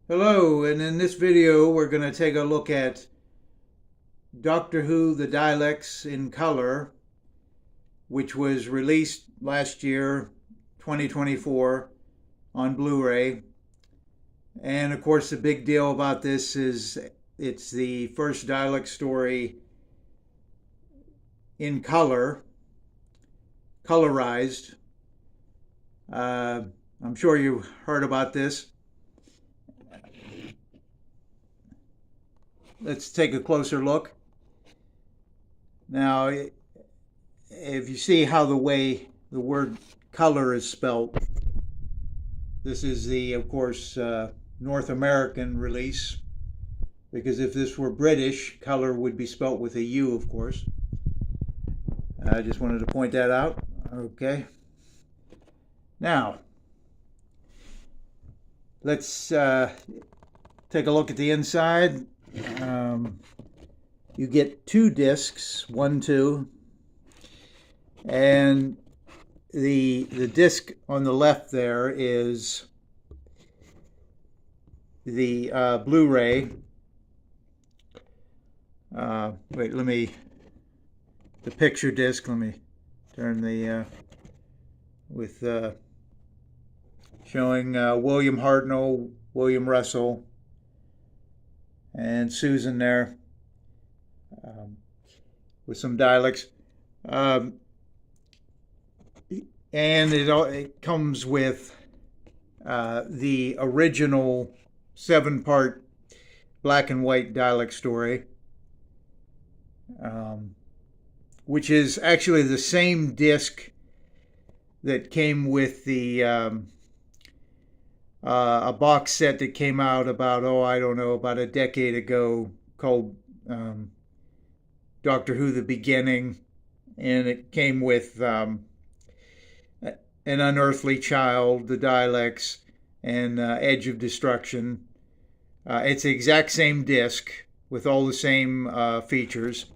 Hello, and in this video we're going to take a look at Doctor Who The Daleks in color, which was released last year, 2024, on Blu-ray. And of course the big deal about this is it's the first Dalek story in color, colorized. I'm sure you've heard about this. Let's take a closer look. Now, if you see how the way the word color is spelled, this is the, of course, North American release, because if this were British, color would be spelt with a U, of course. I just wanted to point that out. Okay. Now, let's take a look at the inside. You get two discs, 1, 2, and the disc on the left there is the Blu-ray. Wait, the picture disc. Let me turn the with showing William Hartnell, William Russell, and Susan there, with some Daleks. And it comes with the original 7-part black and white Dalek story, which is actually the same disc that came with the a box set that came out about, about a decade ago, called Doctor Who The Beginning, and it came with An Unearthly Child, The Daleks, and Edge of Destruction. It's the exact same disc with all the same features.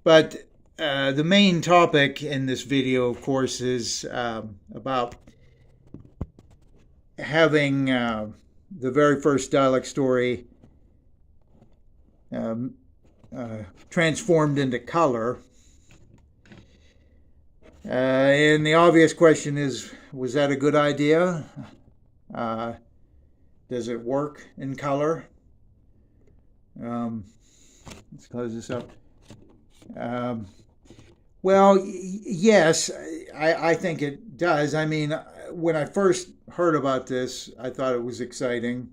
But the main topic in this video, of course, is about having the very first Dalek story transformed into color. And the obvious question is, was that a good idea? Does it work in color? Let's close this up. Well, yes, I think it does. I mean, when I first heard about this, I thought it was exciting.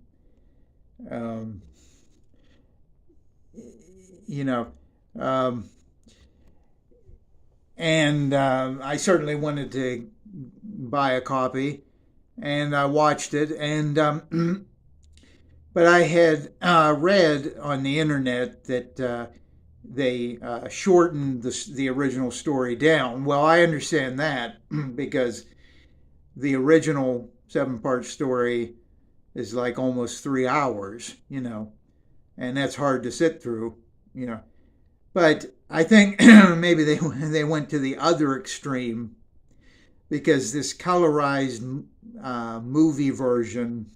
And I certainly wanted to buy a copy, and I watched it. And but I had read on the internet that they shortened the original story down. Well, I understand that because the original 7-part story is like almost 3 hours, and that's hard to sit through, But I think maybe they went to the other extreme, because this colorized movie version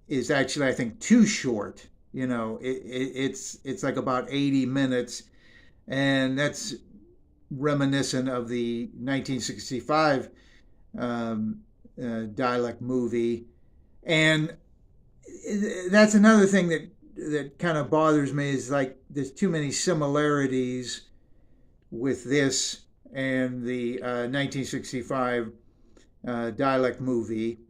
is actually, I think, too short. It's like about 80 minutes, and that's reminiscent of the 1965 Dalek movie. And that's another thing that kind of bothers me, is like there's too many similarities with this and the 1965 Dalek movie.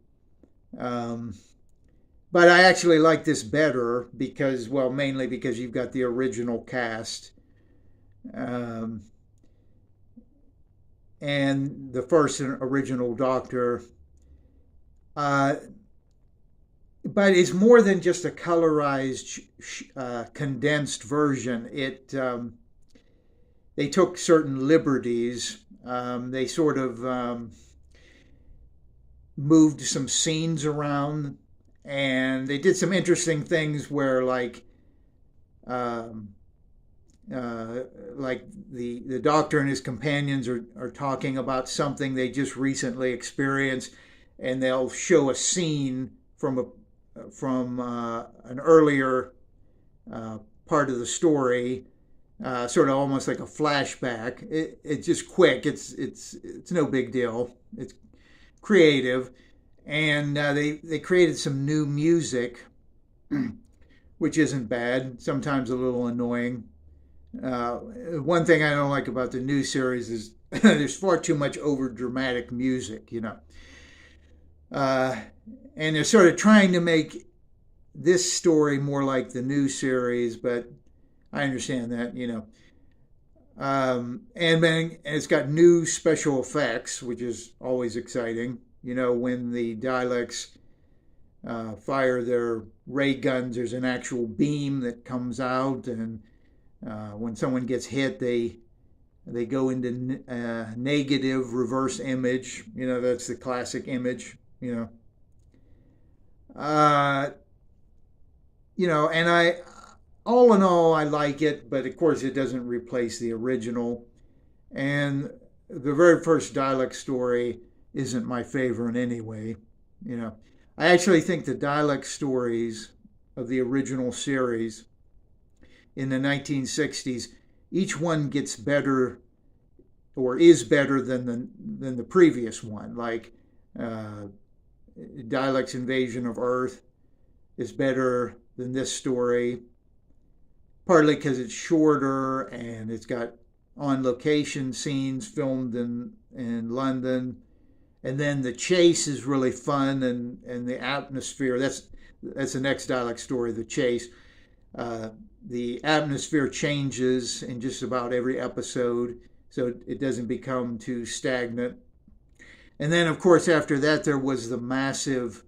But I actually like this better because, well, mainly because you've got the original cast. And the first original Doctor. But it's more than just a colorized, condensed version. They took certain liberties. They sort of moved some scenes around, and they did some interesting things where, like the Doctor and his companions are talking about something they just recently experienced, and they'll show a scene from an earlier uh, part of the story, sort of almost like a flashback. It's just quick. It's no big deal. It's creative, and they created some new music, which isn't bad. Sometimes a little annoying. One thing I don't like about the new series is there's far too much over dramatic music, uh, and they're sort of trying to make this story more like the new series, but I understand that. And then it's got new special effects, which is always exciting. When the Daleks fire their ray guns, there's an actual beam that comes out, and when someone gets hit, they go into negative reverse image. That's the classic image. Uh, and all in all, I like it, but of course, it doesn't replace the original. And the very first Dalek story isn't my favorite anyway. You know, I actually think the Dalek stories of the original series in the 1960s, each one gets better or is better than the previous one. Like uh, Dalek's invasion of Earth is better than this story, partly because it's shorter and it's got on location scenes filmed in London. And then the chase is really fun, and the atmosphere. That's the next Dalek story, the chase. Uh, the atmosphere changes in just about every episode, so it doesn't become too stagnant. And then, of course, after that, there was the massive,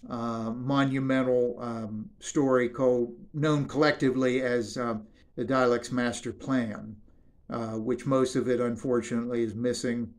monumental story known collectively as the Daleks' Master Plan, which most of it, unfortunately, is missing.